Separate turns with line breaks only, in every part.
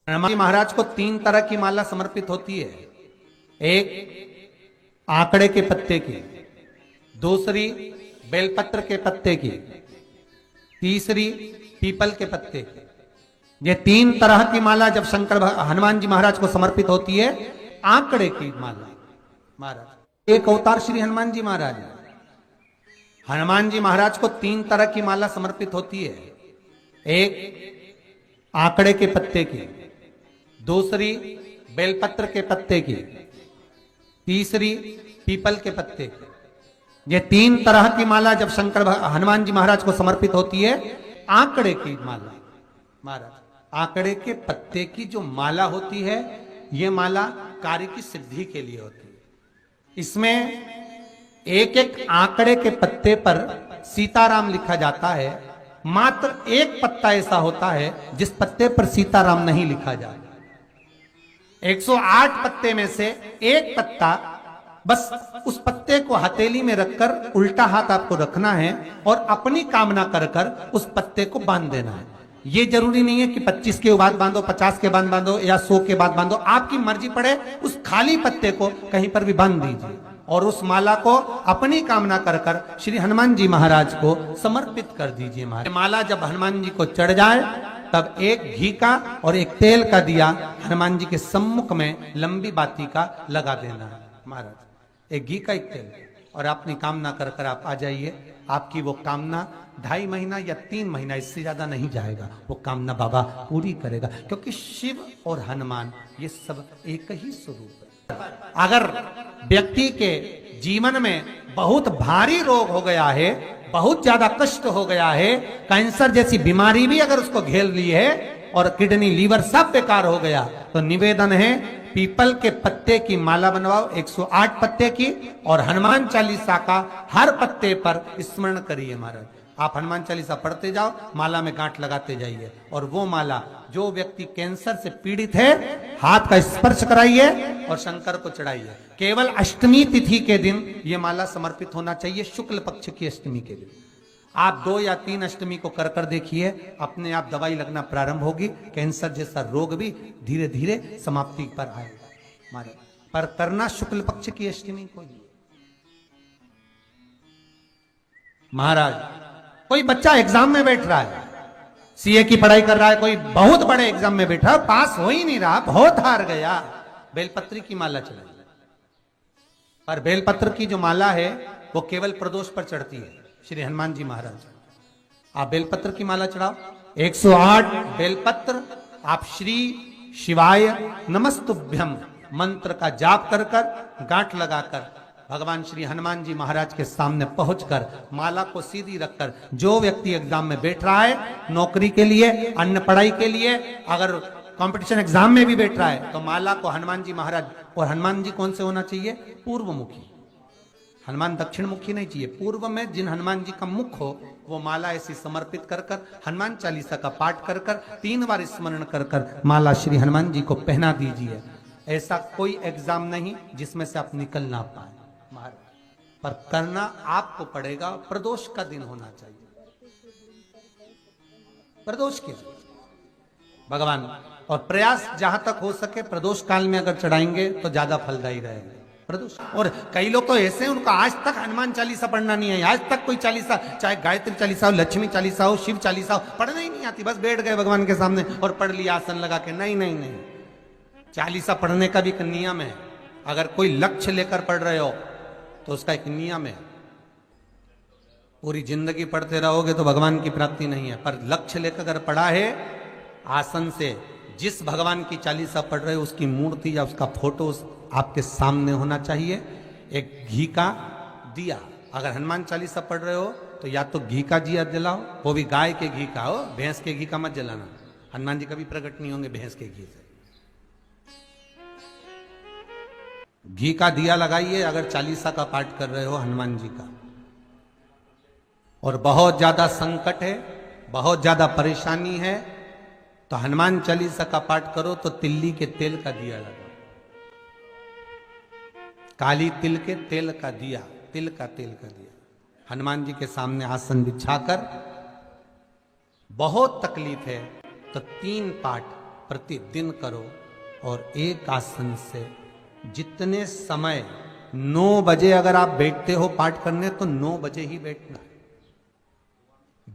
हनुमान जी महाराज को 3 तरह की माला समर्पित होती है। एक आंकड़े के पत्ते की, दूसरी बेलपत्र के पत्ते की, तीसरी पीपल के पत्ते की। ये 3 तरह की माला जब हनुमान जी महाराज को समर्पित होती है, आंकड़े की माला महाराज एक अवतार श्री हनुमान जी महाराज। हनुमान जी महाराज को 3 तरह की माला समर्पित होती है। एक आंकड़े के पत्ते की, दूसरी बेलपत्र के पत्ते की, तीसरी पीपल के पत्ते की। ये 3 तरह की माला जब हनुमान जी महाराज को समर्पित होती है, आंकड़े की माला महाराज, आंकड़े के पत्ते की जो माला होती है, ये माला कार्य की सिद्धि के लिए होती है। इसमें एक एक आंकड़े के पत्ते पर सीताराम लिखा जाता है। मात्र एक पत्ता ऐसा होता है जिस पत्ते पर सीताराम नहीं लिखा जाता। 108 पत्ते में से एक पत्ता, बस उस पत्ते को हथेली में रखकर उल्टा हाथ आपको रखना है और अपनी कामना कर कर उस पत्ते को बांध देना है। ये जरूरी नहीं है कि 25 के बाद बांधो, 50 के बाद बांधो या 100 के बाद बांधो, आपकी मर्जी पड़े उस खाली पत्ते को कहीं पर भी बांध दीजिए और उस माला को अपनी कामना कर कर श्री हनुमान जी महाराज को समर्पित कर दीजिए। माला जब हनुमान जी को चढ़ जाए, तब एक घी का और एक तेल का दिया हनुमान जी के सम्मुख में लंबी बाती का लगा देना है महाराज। एक घी का, एक तेल, और अपनी कामना कर कर आप आ जाइए। आपकी वो कामना 2.5 महीना या 3 महीना, इससे ज्यादा नहीं जाएगा, वो कामना बाबा पूरी करेगा। क्योंकि शिव और हनुमान ये सब एक ही स्वरूप है। अगर व्यक्ति के जीवन में बहुत भारी रोग हो गया है, बहुत ज्यादा कष्ट हो गया है, कैंसर जैसी बीमारी भी अगर उसको घेर ली है और किडनी लीवर सब बेकार हो गया, तो निवेदन है पीपल के पत्ते की माला बनवाओ, 108 पत्ते की, और हनुमान चालीसा का हर पत्ते पर स्मरण करिए महाराज। आप हनुमान चालीसा पढ़ते जाओ, माला में गांठ लगाते जाइए, और वो माला जो व्यक्ति कैंसर से पीड़ित है, हाथ का स्पर्श कराइए और शंकर को चढ़ाइए। केवल अष्टमी तिथि के दिन ये माला समर्पित होना चाहिए, शुक्ल पक्ष की अष्टमी के दिन। आप 2 या 3 अष्टमी को कर कर देखिए, अपने आप दवाई लगना प्रारंभ होगी। कैंसर जैसा रोग भी धीरे धीरे समाप्ति पर आएगा। पर करना शुक्ल पक्ष की अष्टमी को ही। महाराज, कोई बच्चा एग्जाम में बैठ रहा है, सीए की पढ़ाई कर रहा है, कोई बहुत बड़े एग्जाम में बैठा, पास हो ही नहीं रहा, बहुत हार गया, बेलपत्री की माला चढ़ाई। पर बेलपत्र की जो माला है वो केवल प्रदोष पर चढ़ती है। श्री हनुमान जी महाराज, आप बेलपत्र की माला चढ़ाओ, 108 बेलपत्र आप श्री शिवाय नमस्तुभ्यम मंत्र का जाप कर कर गांठ लगाकर भगवान श्री हनुमान जी महाराज के सामने पहुंचकर माला को सीधी रखकर, जो व्यक्ति एग्जाम में बैठ रहा है, नौकरी के लिए, अन्य पढ़ाई के लिए, अगर कंपटीशन एग्जाम में भी बैठ रहा है, तो माला को हनुमान जी महाराज, और हनुमान जी कौन से होना चाहिए? पूर्वमुखी। हनुमान दक्षिण मुखी नहीं चाहिए, पूर्व में जिन हनुमान जी का मुख हो वो माला ऐसी समर्पित कर कर हनुमान चालीसा का पाठ कर कर 3 बार स्मरण कर कर माला श्री हनुमान जी को पहना दीजिए। ऐसा कोई एग्जाम नहीं जिसमें से आप निकल ना पाए महाराज, पर करना आपको पड़ेगा। प्रदोष का दिन होना चाहिए, प्रदोष के दिन भगवान, और प्रयास जहां तक हो सके प्रदोष काल में अगर चढ़ाएंगे तो ज्यादा फलदायी रहेगा प्रदोष। और कई लोग तो ऐसे हैं, उनको आज तक हनुमान चालीसा पढ़ना नहीं है, आज तक कोई चालीसा, चाहे गायत्री चालीसा हो, लक्ष्मी चालीसा हो, शिव चालीसा हो, पढ़ना ही नहीं आती, बस बैठ गए भगवान के सामने और पढ़ लिया आसन लगा के। नहीं नहीं नहीं, चालीसा पढ़ने का भी एक नियम है। अगर कोई लक्ष्य लेकर पढ़ रहे हो तो उसका एक नियम है। पूरी जिंदगी पढ़ते रहोगे तो भगवान की प्राप्ति नहीं है, पर लक्ष्य लेकर अगर पढ़ा है, आसन से जिस भगवान की चालीसा पढ़ रहे हो उसकी मूर्ति या उसका फोटो आपके सामने होना चाहिए। एक घी का दिया, अगर हनुमान चालीसा पढ़ रहे हो तो या तो घी का दिया जलाओ, वो भी गाय के घी का हो, भैंस के घी का मत जलाना। हनुमान जी कभी प्रकट नहीं होंगे भैंस के घी से। घी का दिया लगाइए अगर चालीसा का पाठ कर रहे हो हनुमान जी का। और बहुत ज्यादा संकट है, बहुत ज्यादा परेशानी है, तो हनुमान चालीसा का पाठ करो तो तिल्ली के तेल का दिया लगाओ, काली तिल के तेल का दिया, तिल का तेल का दिया हनुमान जी के सामने आसन बिछाकर। बहुत तकलीफ है तो 3 पाठ प्रतिदिन करो और एक आसन से जितने समय 9 बजे अगर आप बैठते हो पाठ करने तो 9 बजे ही बैठना।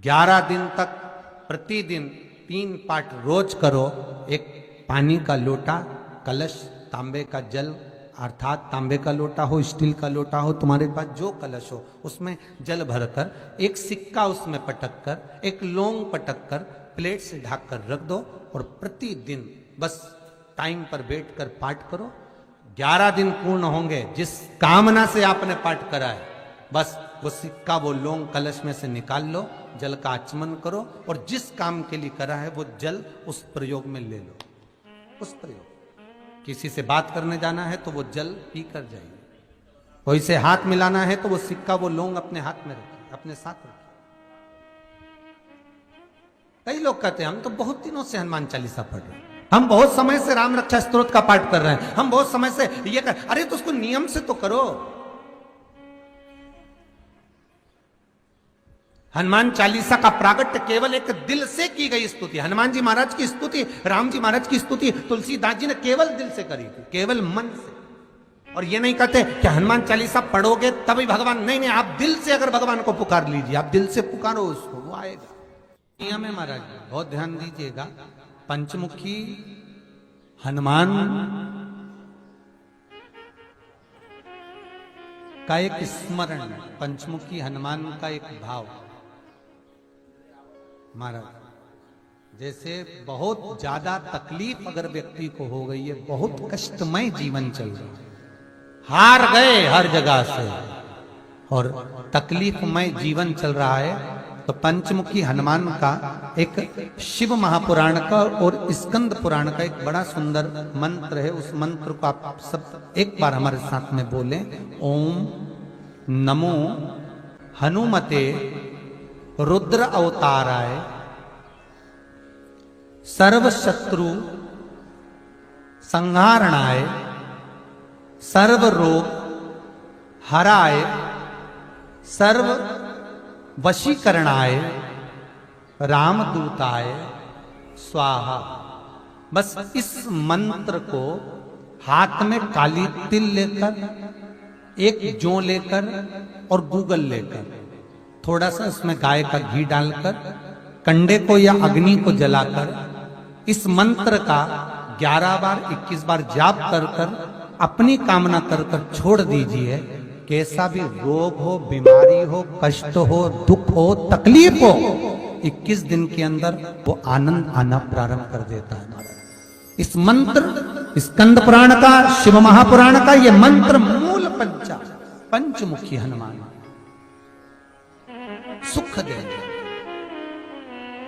11 दिन तक प्रतिदिन 3 पाठ रोज करो। एक पानी का लोटा, कलश, तांबे का जल अर्थात तांबे का लोटा हो, स्टील का लोटा हो, तुम्हारे पास जो कलश हो उसमें जल भरकर एक सिक्का उसमें पटक कर, एक लौंग पटक कर प्लेट से ढक कर रख दो और प्रतिदिन बस टाइम पर बैठकर पाठ करो। 11 दिन पूर्ण होंगे, जिस कामना से आपने पाठ करा है बस वो सिक्का, वो लौंग कलश में से निकाल लो, जल का आचमन करो और जिस काम के लिए करा है वो जल उस प्रयोग में ले लो। उस प्रयोग, किसी से बात करने जाना है तो वो जल पी कर जाइए, कोई से हाथ मिलाना है तो वो सिक्का, वो लौंग अपने हाथ में रखिए, अपने साथ रखिए। कई लोग कहते हैं हम तो बहुत दिनों से हनुमान चालीसा पढ़ रहे हैं, हम बहुत समय से राम रक्षा स्तोत्र का पाठ कर रहे हैं, हम बहुत समय से ये कर, अरे तो उसको नियम से तो करो। हनुमान चालीसा का प्रागट्य केवल एक दिल से की गई स्तुति। हनुमान जी महाराज की स्तुति, राम जी महाराज की स्तुति तुलसीदास जी ने केवल दिल से करी थी, केवल मन से। और ये नहीं कहते कि हनुमान चालीसा पढ़ोगे तभी भगवान, नहीं नहीं, आप दिल से अगर भगवान को पुकार लीजिए, आप दिल से पुकारो उसको, वो आएगा। नियम है महाराज, बहुत ध्यान दीजिएगा। पंचमुखी हनुमान का एक स्मरण, पंचमुखी हनुमान का एक भाव। महाराज जैसे बहुत ज्यादा तकलीफ अगर व्यक्ति को हो गई है, बहुत कष्टमय जीवन चल रहा है, हार गए हर जगह से और तकलीफमय जीवन चल रहा है, तो पंचमुखी हनुमान का एक शिव महापुराण का और स्कंद पुराण का एक बड़ा सुंदर मंत्र है। उस मंत्र को आप सब एक बार हमारे साथ में बोलें। ओम नमो हनुमते रुद्र अवताराय सर्व शत्रु संहारणाय सर्व रोग हराय सर्व वशीकरणाय रामदूताय स्वाहा। बस इस मंत्र को हाथ में काली तिल लेकर, एक जौ लेकर और गूगल लेकर, थोड़ा सा उसमें गाय का घी डालकर, कंडे को या अग्नि को जलाकर इस मंत्र का 11 बार 21 बार जाप कर कर अपनी कामना कर कर छोड़ दीजिए। कैसा भी रोग हो, बीमारी हो, कष्ट हो, दुख हो, तकलीफ हो, 21 दिन के अंदर वो आनंद आना प्रारंभ कर देता है। महाराज इस मंत्र, स्कंद पुराण का, शिव महापुराण का ये मंत्र मूल पंचमुखी हनुमान सुख देंगे।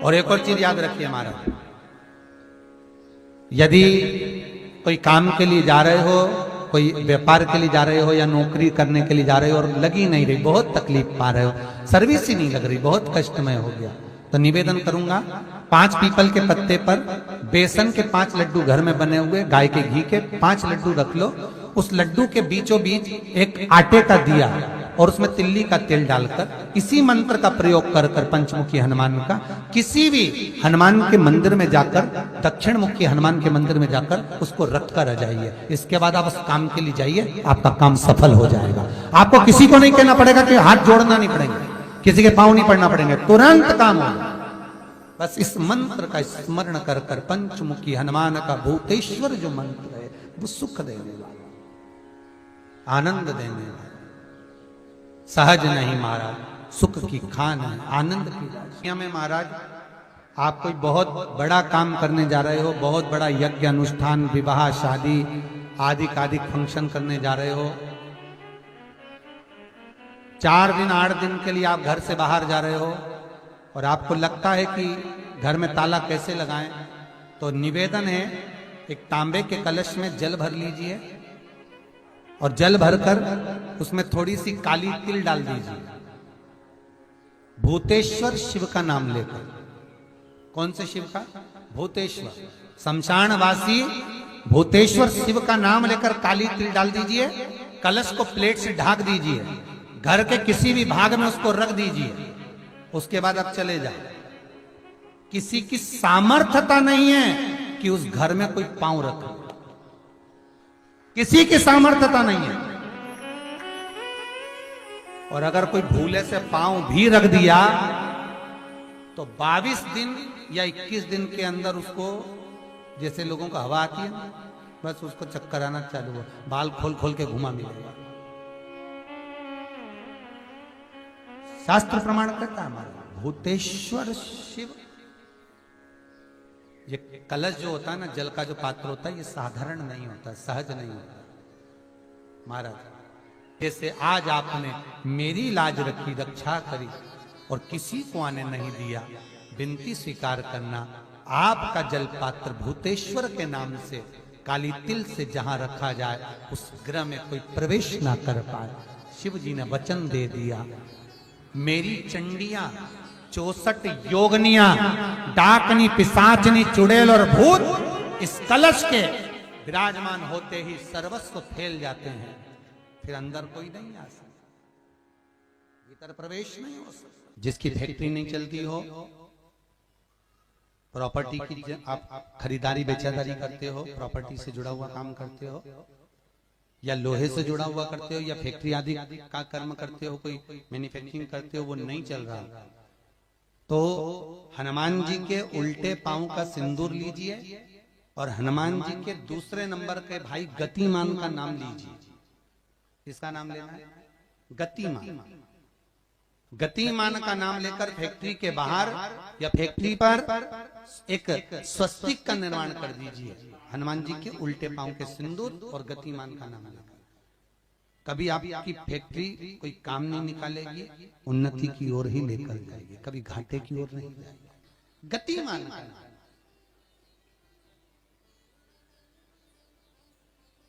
और एक और चीज याद रखिए महाराज, यदि कोई काम के लिए जा रहे हो, कोई व्यापार के लिए जा रहे हो या नौकरी करने के लिए जा रहे हो और लगी नहीं रही, बहुत तकलीफ पा रहे हो, सर्विस ही नहीं लग रही, बहुत कष्टमय हो गया, तो निवेदन करूंगा 5 पीपल के पत्ते पर बेसन के 5 लड्डू घर में बने हुए, गाय के घी के 5 लड्डू रख लो, उस लड्डू के बीचों बीच एक आटे का दिया और उसमें तिल्ली का तेल डालकर इसी मंत्र का प्रयोग कर कर पंचमुखी हनुमान का किसी भी हनुमान के मंदिर में जाकर, दक्षिण मुखी हनुमान के मंदिर में जाकर उसको रख कर आ जाइए। इसके बाद आप उस काम के लिए जाइए, आपका काम सफल हो जाएगा। आपको किसी को नहीं कहना पड़ेगा कि हाथ जोड़ना नहीं पड़ेंगे, किसी के पांव नहीं पड़ना पड़ेंगे, तुरंत काम होगा। बस इस मंत्र का स्मरण कर कर पंचमुखी हनुमान का भूतेश्वर जो मंत्र है वो सुख देने वाला, आनंद देने वाला, सहज नहीं महाराज, सुख की खान है, आनंद की दुनिया में। महाराज आप कोई बहुत बड़ा काम करने जा रहे हो, बहुत बड़ा यज्ञ अनुष्ठान, विवाह, शादी आदि आदि फंक्शन करने जा रहे हो, 4 दिन 8 दिन के लिए आप घर से बाहर जा रहे हो और आपको लगता है कि घर में ताला कैसे लगाएं, तो निवेदन है एक तांबे के कलश में जल भर लीजिए और जल भरकर उसमें थोड़ी सी काली तिल डाल दीजिए, भूतेश्वर शिव का नाम लेकर। कौन से शिव का? भूतेश्वर, शमशानवासी भूतेश्वर शिव का नाम लेकर काली तिल डाल दीजिए, कलश को प्लेट से ढक दीजिए, घर के किसी भी भाग में उसको रख दीजिए। उसके बाद आप चले जाए। किसी की सामर्थ्यता नहीं है कि उस घर में कोई पांव रखे। किसी की सामर्थ्यता नहीं है। और अगर कोई भूले से पांव भी रख दिया तो 22 दिन या 21 दिन के अंदर उसको, जैसे लोगों को हवा आती है ना, बस उसको चक्कर आना चालू हुआ, बाल खोल खोल के घुमा मिलेगा। शास्त्र प्रमाण करता है हमारा भूतेश्वर शिव। ये कलश जो होता है ना, जल का जो पात्र होता है, ये साधारण नहीं होता, सहज नहीं होता महाराज। जैसे आज आपने मेरी लाज रखी, रक्षा करी और किसी को आने नहीं दिया, विनती स्वीकार करना। आपका जल पात्र भूतेश्वर के नाम से काली तिल से जहां रखा जाए, उस गृह में कोई प्रवेश ना कर पाए। शिव जी ने वचन दे दिया, मेरी चंडियां 64 योगनियां, डाकनी, पिशाचनी, चुड़ैल और भूत इस कलश के विराजमान होते ही सर्वस्व फैल जाते हैं। फिर अंदर कोई नहीं आ सकता, भीतर प्रवेश नहीं हो सकता। जिसकी फैक्ट्री नहीं चलती हो, प्रॉपर्टी की आप खरीदारी बेचादारी करते हो, प्रॉपर्टी से जुड़ा हुआ काम करते हो, या लोहे से जुड़ा हुआ करते हो, या फैक्ट्री आदि का कर्म करते हो, कोई मैन्युफैक्चरिंग करते हो, वो नहीं चल रहा, तो हनुमान जी के उल्टे पांव का सिंदूर लीजिए और हनुमान जी के दूसरे नंबर के भाई गतिमान का नाम लीजिए। किसका नाम लेना है? गतिमान। गतिमान का नाम लेकर फैक्ट्री के बाहर या फैक्ट्री पर एक स्वस्तिक का निर्माण कर दीजिए, हनुमान जी के उल्टे पांव के सिंदूर और गतिमान का नाम लेकर। कभी आपकी फैक्ट्री कोई काम नहीं निकालेगी, उन्नति की ओर ही लेकर जाएगी, कभी घाटे की ओर नहीं जाएगी। गतिमान का नाम,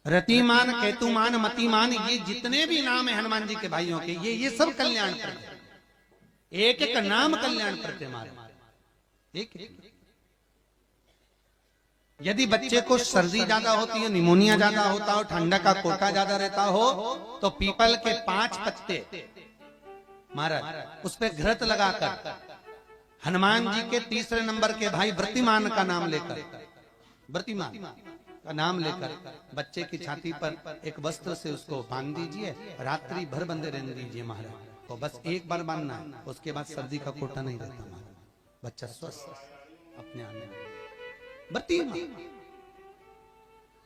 रतिमान, केतुमान, मतिमान, ये जितने भी नाम है हनुमान जी के भाइयों के, ये सब कल्याण करते, एक एक नाम कल्याण करते हमारे, एक एक। यदि बच्चे को सर्दी ज्यादा होती है, निमोनिया ज्यादा होता हो, ठंडा का कोटा ज्यादा रहता हो, तो पीपल के 5 पत्ते महाराज उस पे घृत लगाकर हनुमान जी के तीसरे नंबर के भाई व्रतिमान का नाम लेकर, व्रतिमान का नाम लेकर बच्चे की छाती पर एक वस्त्र से उसको बांध दीजिए, रात्रि भर बंधे रहने दीजिए महाराज। तो बस एक बार बांधना है, उसके बाद सर्दी का कोटा नहीं रहता महाराज, बच्चा स्वस्थ अपने आने।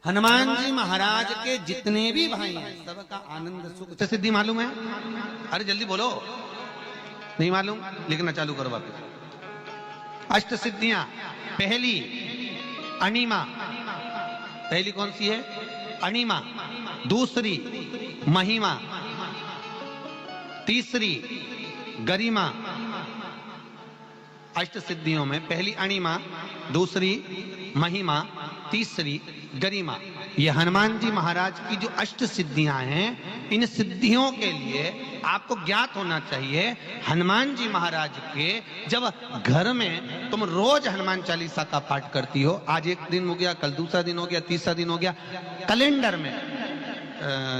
हनुमान जी महाराज के जितने भी भाई हैं, सबका आनंद सुख सिद्धि मालूम है? अरे जल्दी बोलो, नहीं मालूम? लिखना चालू करो वापस। अष्ट सिद्धियां, पहली अणिमा, पहली कौन सी है? अणिमा। दूसरी महिमा, तीसरी गरिमा। अष्ट सिद्धियों में पहली अणिमा, दूसरी महिमा, तीसरी गरिमा। ये हनुमान जी महाराज की जो अष्ट सिद्धियां हैं, इन सिद्धियों के लिए आपको ज्ञात होना चाहिए, हनुमान जी महाराज के जब घर में तुम रोज हनुमान चालीसा का पाठ करती हो, आज एक दिन हो गया, कल दूसरा दिन हो गया, तीसरा दिन हो गया, कैलेंडर में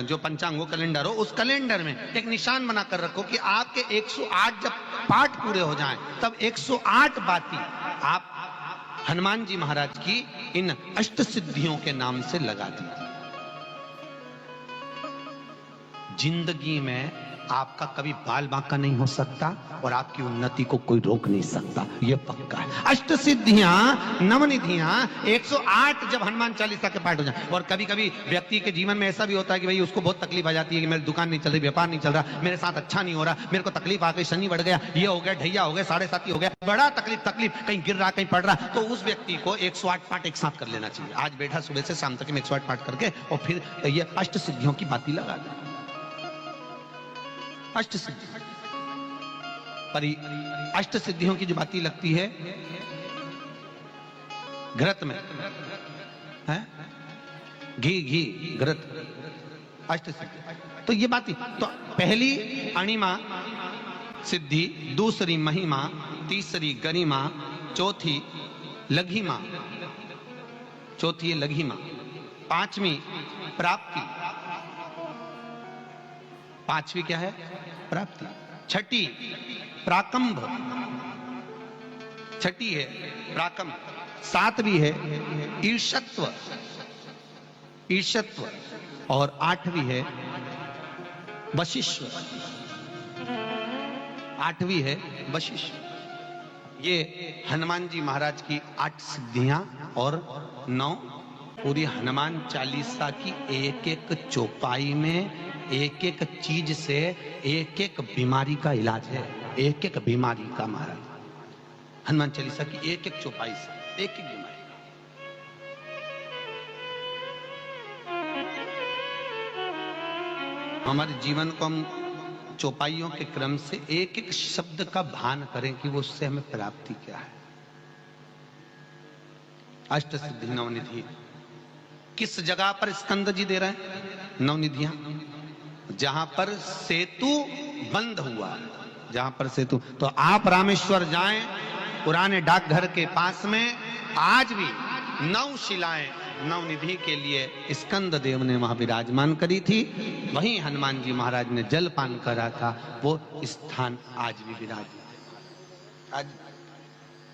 जो पंचांगो कैलेंडर हो, उस कैलेंडर में एक निशान बनाकर रखो कि आपके 108 जब पाठ पूरे हो जाएं, तब 108 बाती आप हनुमान जी महाराज की इन अष्ट सिद्धियों के नाम से लगा दीजिए। जिंदगी में आपका कभी बाल बांका नहीं हो सकता और आपकी उन्नति को कोई रोक नहीं सकता, यह पक्का है। अष्ट सिद्धियां, नवनिधियां, 108 जब हनुमान चालीसा के पाठ हो जाए। और कभी कभी व्यक्ति के जीवन में ऐसा भी होता है कि भाई उसको बहुत तकलीफ आ जाती है कि मेरी दुकान नहीं चल रही, व्यापार नहीं चल रहा, मेरे साथ अच्छा नहीं हो रहा, मेरे को तकलीफ आ गई, शनि बढ़ गया, ये हो गया, ढैया हो गया, 7.5 हो गया, बड़ा तकलीफ, कहीं गिर रहा, कहीं पड़ रहा, तो उस व्यक्ति को 108 पाठ एक साथ कर लेना चाहिए। आज बैठा सुबह से शाम तक 108 पाठ करके और फिर ये अष्ट सिद्धियों की बाती लगा दे। अष्ट सिद्धि पर अष्ट सिद्धियों की जो बाती लगती है घृत में है, घी घृत, अष्ट सिद्धि। तो ये बाती, तो पहली अणिमा सिद्धि, दूसरी महिमा, तीसरी गरिमा, चौथी लघिमा, चौथी लघिमा, पांचवी प्राप्ति, पांचवी क्या है? प्राप्ति। छठी प्राकंभ, छठी है प्राकंभ, सातवीं है ईर्ष्यत्व, ईर्ष्यत्व, और आठवीं है वशिष्व, आठवीं है वशिष्व। ये हनुमान जी महाराज की 8 सिद्धियां और 9 पूरी हनुमान चालीसा की एक एक चौपाई में एक एक चीज से एक एक बीमारी का इलाज है, एक एक बीमारी का। महाराज हनुमान चालीसा की एक एक चौपाई से एक एक बीमारी का। हमारे जीवन को हम चौपाइयों के क्रम से एक एक शब्द का भान करें कि वो उससे हमें प्राप्ति क्या है। अष्ट सिद्धि नवनिधि किस जगह पर स्कंद जी दे रहे हैं? नवनिधियां, जहां पर सेतु बंद हुआ, जहां पर सेतु। तो आप रामेश्वर जाएं, पुराने डाकघर के पास में आज भी 9 शिलाएं नवनिधि के लिए स्कंद देव ने वहां विराजमान करी थी। वहीं हनुमान जी महाराज ने जल पान करा था, वो स्थान आज भी विराजमान। आज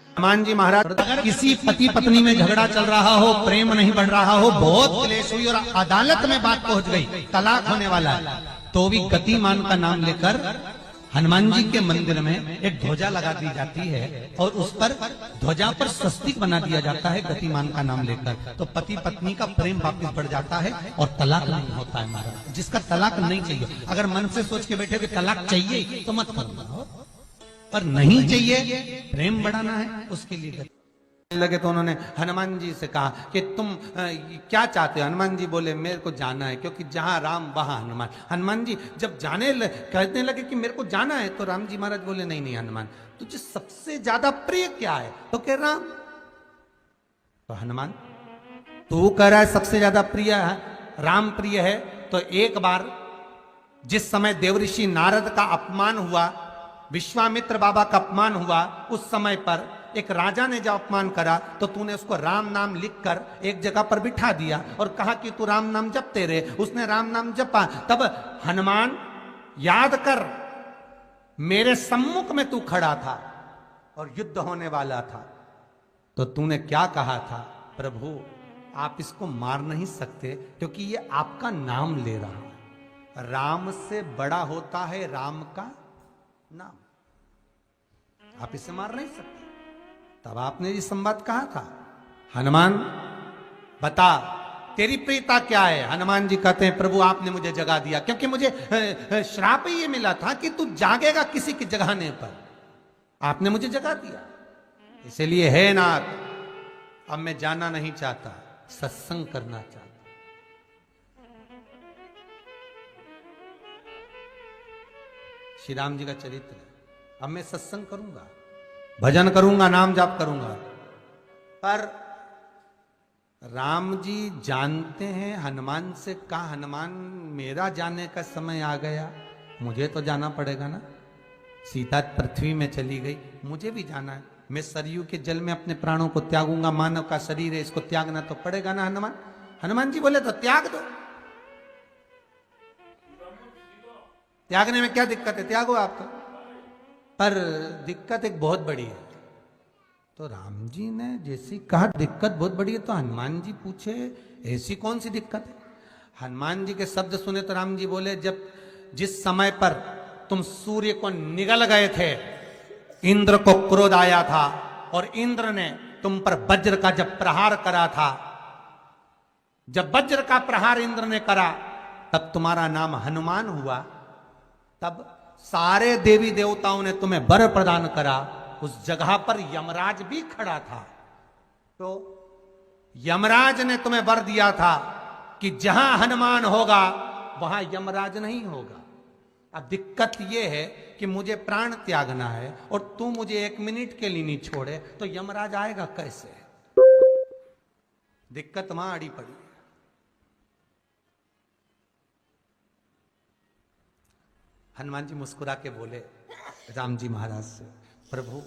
हनुमान जी महाराज अगर किसी पति पत्नी में झगड़ा चल रहा हो, प्रेम नहीं बढ़ रहा हो, बहुत क्लेश हुई और अदालत में बात पहुंच गई, तलाक होने वाला है, तो भी गतिमान का नाम लेकर हनुमान जी के मंदिर में एक ध्वजा लगा दी जाती है और उस पर ध्वजा पर स्वस्तिक बना दिया जाता है गतिमान का नाम लेकर। तो पति पत्नी का प्रेम वापस बढ़ जाता है और तलाक नहीं होता है। महाराज जिसका तलाक नहीं चाहिए, अगर मन से सोच के बैठे कि तलाक चाहिए तो मत करना, पर नहीं चाहिए, प्रेम बढ़ाना है, उसके लिए लगे। तो उन्होंने हनुमान जी से कहा कि तुम क्या चाहते हो? हनुमान जी बोले मेरे को जाना है, क्योंकि जहां राम वहां हनुमान। हनुमान जी जब कहने लगे कि मेरे को जाना है, तो राम जी महाराज बोले नहीं नहीं हनुमान, तुझे सबसे ज्यादा प्रिय क्या है? तो कह राम। तो हनुमान तू कह रहा है सबसे ज्यादा प्रिय है राम प्रिय है, तो एक बार जिस समय देवऋषि नारद का अपमान हुआ, विश्वामित्र बाबा का अपमान हुआ, उस समय पर एक राजा ने जब अपमान करा तो तूने उसको राम नाम लिखकर एक जगह पर बिठा दिया और कहा कि तू राम नाम जपते रहे। उसने राम नाम जपा। तब हनुमान याद कर, मेरे सम्मुख में तू खड़ा था और युद्ध होने वाला था, तो तूने क्या कहा था? प्रभु आप इसको मार नहीं सकते क्योंकि ये आपका नाम ले रहा है। राम से बड़ा होता है राम का नाम, आप इसे मार नहीं सकते। तब आपने ये संवाद कहा था, हनुमान बता तेरी प्रियता क्या है? हनुमान जी कहते हैं प्रभु आपने मुझे जगा दिया, क्योंकि मुझे श्राप ये मिला था कि तू जागेगा किसी के जगाने पर, आपने मुझे जगा दिया, इसलिए है नाथ अब मैं जाना नहीं चाहता, सत्संग करना चाहता। श्री राम जी का चरित्र है, अब मैं सत्संग करूंगा, भजन करूंगा, नाम जाप करूंगा। पर राम जी जानते हैं हनुमान से कहा, हनुमान मेरा जाने का समय आ गया, मुझे तो जाना पड़ेगा ना। सीता पृथ्वी में चली गई, मुझे भी जाना है, मैं सरयू के जल में अपने प्राणों को त्यागूंगा, मानव का शरीर है इसको त्यागना तो पड़ेगा ना हनुमान। हनुमान जी बोले तो त्याग दो, त्यागने में क्या दिक्कत है, त्यागो आप तो। पर दिक्कत एक बहुत बड़ी है। तो राम जी ने जैसी कहा दिक्कत बहुत बड़ी है, तो हनुमान जी पूछे ऐसी कौन सी दिक्कत है? हनुमान जी के शब्द सुने तो राम जी बोले, जब जिस समय पर तुम सूर्य को निगल गए थे, इंद्र को क्रोध आया था और इंद्र ने तुम पर वज्र का जब प्रहार करा था, जब वज्र का प्रहार इंद्र ने करा तब तुम्हारा नाम हनुमान हुआ। तब सारे देवी देवताओं ने तुम्हें वर प्रदान करा। उस जगह पर यमराज भी खड़ा था, तो यमराज ने तुम्हें वर दिया था कि जहां हनुमान होगा वहां यमराज नहीं होगा। अब दिक्कत यह है कि मुझे प्राण त्यागना है और तू मुझे 1 मिनट के लिए नहीं छोड़े, तो यमराज आएगा कैसे? दिक्कत वहां अड़ी पड़ी। हनुमान जी मुस्कुरा के बोले राम जी महाराज से, प्रभु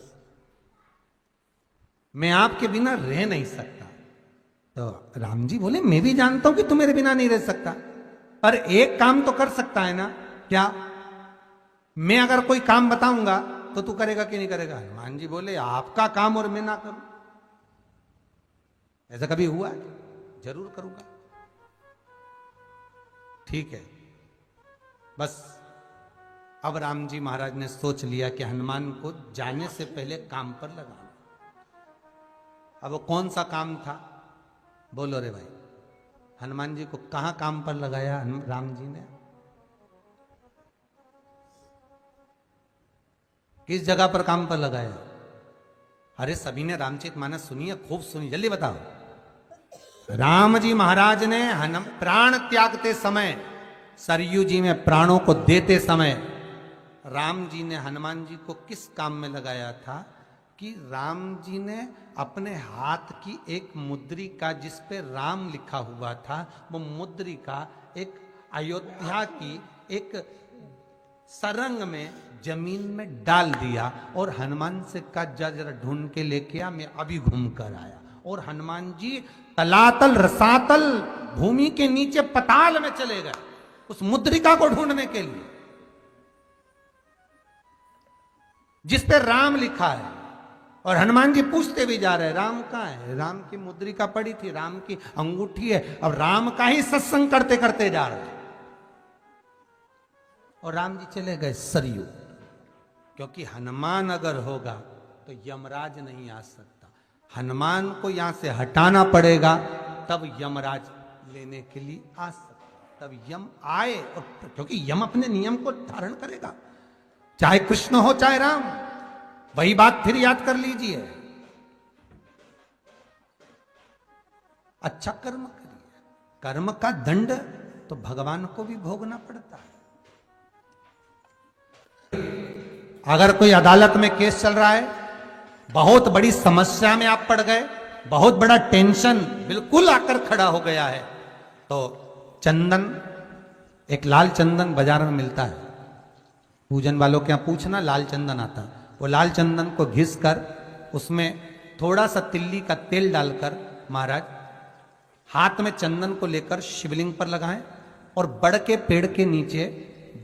मैं आपके बिना रह नहीं सकता। तो राम जी बोले मैं भी जानता हूं कि तू मेरे बिना नहीं रह सकता, पर एक काम तो कर सकता है ना। क्या? मैं अगर कोई काम बताऊंगा तो तू करेगा कि नहीं करेगा? हनुमान जी बोले आपका काम और मैं ना करूं, ऐसा कभी हुआ? जरूर करूंगा। ठीक है, बस अब राम जी महाराज ने सोच लिया कि हनुमान को जाने से पहले काम पर लगाना। अब वो कौन सा काम था? बोलो रे भाई। हनुमान जी को कहां काम पर लगाया राम जी ने? किस जगह पर काम पर लगाया? अरे सभी ने रामचरितमानस सुनी है, खूब सुनी, जल्दी बताओ। राम जी महाराज ने प्राण त्यागते समय, सरयू जी में प्राणों को देते समय, राम जी ने हनुमान जी को किस काम में लगाया था? कि राम जी ने अपने हाथ की एक मुद्रिका जिस पे राम लिखा हुआ था, वो मुद्रिका एक अयोध्या की एक सरंग में जमीन में डाल दिया और हनुमान से कहा जा जरा ढूंढ के लेके आ, मैं अभी घूम कर आया। और हनुमान जी तलातल रसातल भूमि के नीचे पताल में चले गए उस मुद्रिका को ढूंढने के लिए जिस पे राम लिखा है। और हनुमान जी पूछते भी जा रहे राम कहाँ है? राम की मुद्रिका पड़ी थी, राम की अंगूठी है। अब राम का ही सत्संग करते करते जा रहे और राम जी चले गए सरयू, क्योंकि हनुमान अगर होगा तो यमराज नहीं आ सकता। हनुमान को यहां से हटाना पड़ेगा तब यमराज लेने के लिए आ सकता, तब यम आए। और क्योंकि यम अपने नियम को धारण करेगा, चाहे कृष्ण हो चाहे राम। वही बात फिर याद कर लीजिए, अच्छा कर्म करिए, कर्म का दंड तो भगवान को भी भोगना पड़ता है। अगर कोई अदालत में केस चल रहा है, बहुत बड़ी समस्या में आप पड़ गए, बहुत बड़ा टेंशन बिल्कुल आकर खड़ा हो गया है, तो चंदन, एक लाल चंदन बाजार में मिलता है, पूजन वालों के यहां पूछना, लाल चंदन आता है। वो लाल चंदन को घिस कर उसमें थोड़ा सा तिल्ली का तेल डालकर महाराज हाथ में चंदन को लेकर शिवलिंग पर लगाएं और बड़ के पेड़ के नीचे,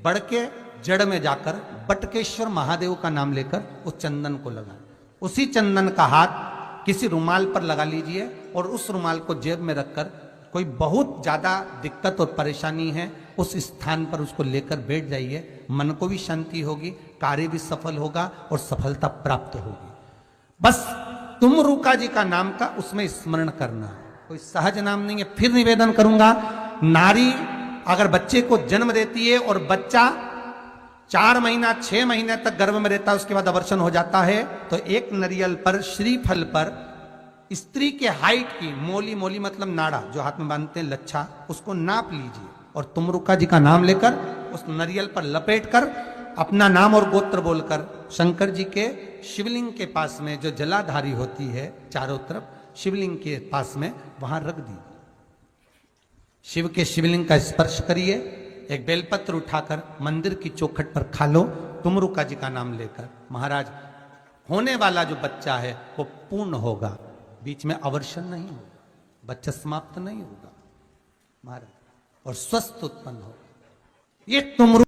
बड़ के जड़ में जाकर बटकेश्वर महादेव का नाम लेकर उस चंदन को लगाएं। उसी चंदन का हाथ किसी रुमाल पर लगा लीजिए और उस रुमाल को जेब में रखकर कोई बहुत ज्यादा दिक्कत और परेशानी है उस स्थान पर उसको लेकर बैठ जाइए। मन को भी शांति होगी, कार्य भी सफल होगा और सफलता प्राप्त होगी। बस तुमरुका जी का नाम का उसमें स्मरण करना है, कोई सहज नाम नहीं है। फिर निवेदन करूंगा, नारी अगर बच्चे को जन्म देती है और बच्चा 4 महीना 6 महीने तक गर्भ में रहता है, उसके बाद अवर्षण हो जाता है, तो एक नरियल पर, श्रीफल पर स्त्री के हाइट की, मोली, मोली मतलब नाड़ा जो हाथ में बांधते हैं, लच्छा, उसको नाप लीजिए और तुमरुका जी का नाम लेकर उस नरियल पर लपेट कर अपना नाम और गोत्र बोलकर शंकर जी के शिवलिंग के पास में जो जलाधारी होती है चारों तरफ, शिवलिंग के पास में वहां रख दी। शिव के शिवलिंग का स्पर्श करिए, एक बेलपत्र उठाकर मंदिर की चौखट पर खा लो, तुमरुका जी का नाम लेकर। महाराज होने वाला जो बच्चा है वो पूर्ण होगा, बीच में अवर्षण नहीं होगा, बच्चा समाप्त नहीं होगा महाराज, और स्वस्थ उत्पन्न होगा। ये तुमरुका